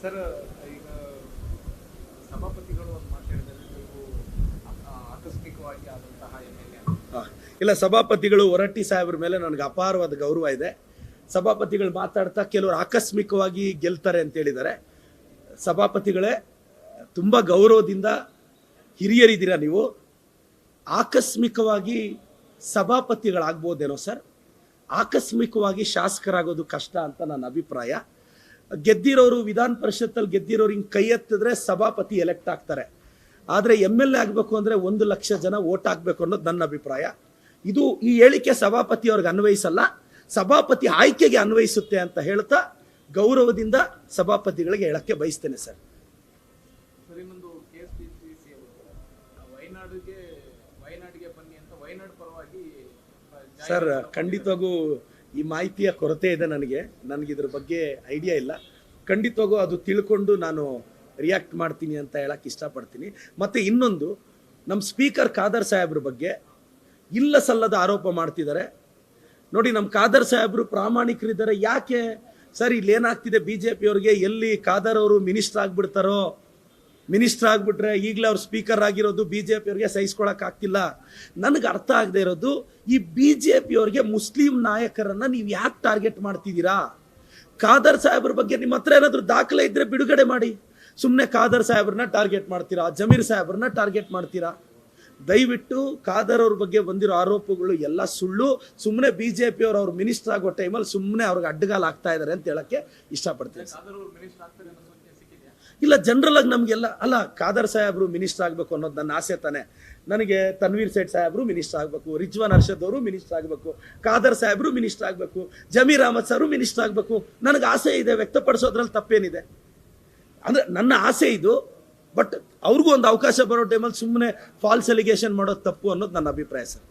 Sir, ಈಗ ಸಭಾಪತಿಗಳು ಒಂದು ಮಾತು ಹೇಳಿದರೆ ನೀವು ಆಕಸ್ಮಿಕವಾಗಿ ಆದಂತಹ MLA. ಇಲ್ಲ, ಸಭಾಪತಿಗಳು ಹೊರಟ್ಟಿ ಸಾಹೇಬ್ರ ಮೇಲೆ ನನಗೆ ಅಪಾರವಾದ ಗೌರವ ಇದೆ. ಸಭಾಪತಿಗಳು ಮಾತಾಡ್ತಾ ಕೆಲವರು ಆಕಸ್ಮಿಕವಾಗಿ ಗೆಲ್ತಾರೆ ಅಂತ ಹೇಳಿದ್ದಾರೆ. ಸಭಾಪತಿಗಳೇ, ತುಂಬ ಗೌರವದಿಂದ ಹಿರಿಯರಿದ್ದೀರಾ ನೀವು. ಆಕಸ್ಮಿಕವಾಗಿ ಸಭಾಪತಿಗಳಾಗ್ಬೋದೇನೋ ಸರ್, ಆಕಸ್ಮಿಕವಾಗಿ ಶಾಸಕರಾಗೋದು ಕಷ್ಟ ಅಂತ ನನ್ನ ಅಭಿಪ್ರಾಯ. ಗೆದ್ದಿರೋರು, ವಿಧಾನ ಪರಿಷತ್ತಲ್ಲಿ ಗೆದ್ದಿರೋರು ಹಿಂಗೆ ಕೈ ಎತ್ತಿದ್ರೆ ಸಭಾಪತಿ ಎಲೆಕ್ಟ್ ಆಗ್ತಾರೆ. ಆದರೆ MLA ಆಗಬೇಕು ಅಂದರೆ 1 ಲಕ್ಷ ಜನ ವೋಟ್ ಹಾಕಬೇಕು ಅನ್ನೋದು ನನ್ನ ಅಭಿಪ್ರಾಯ. ಈ ಹೇಳಿಕೆ ಸಭಾಪತಿಯವ್ರಿಗೆ ಅನ್ವಯಿಸಲ್ಲ, ಸಭಾಪತಿ ಆಯ್ಕೆಗೆ ಅನ್ವಯಿಸುತ್ತೆ ಅಂತ ಹೇಳ್ತಾ ಗೌರವದಿಂದ ಸಭಾಪತಿಗಳಿಗೆ ಹೇಳಕ್ಕೆ ಬಯಸ್ತೇನೆ ಸರ್. ಇನ್ನೊಂದು KSPCC ವಯನಾಡಿಗೆ ಬನ್ನಿ ಅಂತ ವಯನಾಡ್ ಪರವಾಗಿ ಸರ್, ಖಂಡಿತವಾಗೂ ಈ ಮಾಹಿತಿಯ ಕೊರತೆ ಇದೆ ನನಗಿದ್ರ ಬಗ್ಗೆ ಐಡಿಯಾ ಇಲ್ಲ. ಖಂಡಿತವಾಗೂ ಅದು ತಿಳ್ಕೊಂಡು ನಾನು ರಿಯಾಕ್ಟ್ ಮಾಡ್ತೀನಿ ಅಂತ ಹೇಳಕ್ಕೆ ಇಷ್ಟಪಡ್ತೀನಿ. ಮತ್ತು ಇನ್ನೊಂದು, ನಮ್ಮ ಸ್ಪೀಕರ್ ಖಾದರ್ ಸಾಹೇಬ್ರ ಬಗ್ಗೆ ಇಲ್ಲ ಸಲ್ಲದ ಆರೋಪ ಮಾಡ್ತಿದ್ದಾರೆ. ನೋಡಿ, ನಮ್ಮ ಖಾದರ್ ಸಾಹೇಬರು ಪ್ರಾಮಾಣಿಕರಿದ್ದಾರೆ. ಯಾಕೆ ಸರ್ ಇಲ್ಲಿ ಏನಾಗ್ತಿದೆ, BJP ಅವ್ರಿಗೆ ಎಲ್ಲಿ ಖಾದರ್ ಅವರು ಮಿನಿಸ್ಟರ್ ಆಗ್ಬಿಡ್ತಾರೋ, ಮಿನಿಸ್ಟರ್ ಆಗ್ಬಿಟ್ರೆ ಈಗಲೇ ಅವ್ರು ಸ್ಪೀಕರ್ ಆಗಿರೋದು BJP ಅವ್ರಿಗೆ ಸಹಿಸ್ಕೊಳಕ್ಕಾಗ್ತಿಲ್ಲ. ನನಗೆ ಅರ್ಥ ಆಗದೆ ಇರೋದು, ಈ BJP ಅವ್ರಿಗೆ ಮುಸ್ಲಿಂ ನಾಯಕರನ್ನ ನೀವು ಯಾಕೆ ಟಾರ್ಗೆಟ್ ಮಾಡ್ತಿದ್ದೀರಾ? ಖಾದರ್ ಸಾಹೇಬ್ರ ಬಗ್ಗೆ ನಿಮ್ಮ ಹತ್ರ ಏನಾದರೂ ದಾಖಲೆ ಇದ್ರೆ ಬಿಡುಗಡೆ ಮಾಡಿ. ಸುಮ್ಮನೆ ಖಾದರ್ ಸಾಹೇಬ್ರನ್ನ ಟಾರ್ಗೆಟ್ ಮಾಡ್ತೀರಾ, ಜಮೀರ್ ಸಾಹೇಬ್ರನ್ನ ಟಾರ್ಗೆಟ್ ಮಾಡ್ತೀರಾ? ದಯವಿಟ್ಟು ಖಾದರ್ ಅವ್ರ ಬಗ್ಗೆ ಬಂದಿರೋ ಆರೋಪಗಳು ಎಲ್ಲ ಸುಳ್ಳು. ಸುಮ್ಮನೆ BJP ಅವ್ರು ಮಿನಿಸ್ಟರ್ ಆಗೋ ಟೈಮಲ್ಲಿ ಸುಮ್ಮನೆ ಅವ್ರಿಗೆ ಅಡ್ಡಗಾಲ ಆಗ್ತಾ ಇದ್ದಾರೆ ಅಂತ ಹೇಳಕ್ಕೆ ಇಷ್ಟಪಡ್ತೀನಿ. ಇಲ್ಲ, ಜನರಲ್ ಆಗಿ ನಮಗೆಲ್ಲ ಅಲ್ಲ, ಖಾದರ್ ಸಾಹೇಬ್ರು ಮಿನಿಸ್ಟರ್ ಆಗಬೇಕು ಅನ್ನೋದು ನನ್ನ ಆಸೆ ತಾನೆ. ನನಗೆ ತನ್ವೀರ್ ಸೇಠ್ ಸಾಹೇಬ್ರು ಮಿನಿಸ್ಟರ್ ಆಗಬೇಕು, ರಿಜ್ವಾನ್ ಅರ್ಷದ್ ಅವರು ಮಿನಿಸ್ಟರ್ ಆಗಬೇಕು, ಖಾದರ್ ಸಾಹೇಬ್ರು ಮಿನಿಸ್ಟರ್ ಆಗಬೇಕು, ಜಮೀರ್ ಅಹಮದ್ ಸರ್ ಮಿನಿಸ್ಟರ್ ಆಗಬೇಕು. ನನಗೆ ಆಸೆ ಇದೆ, ವ್ಯಕ್ತಪಡಿಸೋದ್ರಲ್ಲಿ ತಪ್ಪೇನಿದೆ? ಅಂದರೆ ನನ್ನ ಆಸೆ ಇದು. ಬಟ್ ಅವ್ರಿಗೂ ಒಂದು ಅವಕಾಶ ಬರೋ ಟೈಮಲ್ಲಿ ಸುಮ್ಮನೆ ಫಾಲ್ಸ್ ಎಲಿಗೇಷನ್ ಮಾಡೋದು ತಪ್ಪು ಅನ್ನೋದು ನನ್ನ ಅಭಿಪ್ರಾಯ ಸರ್.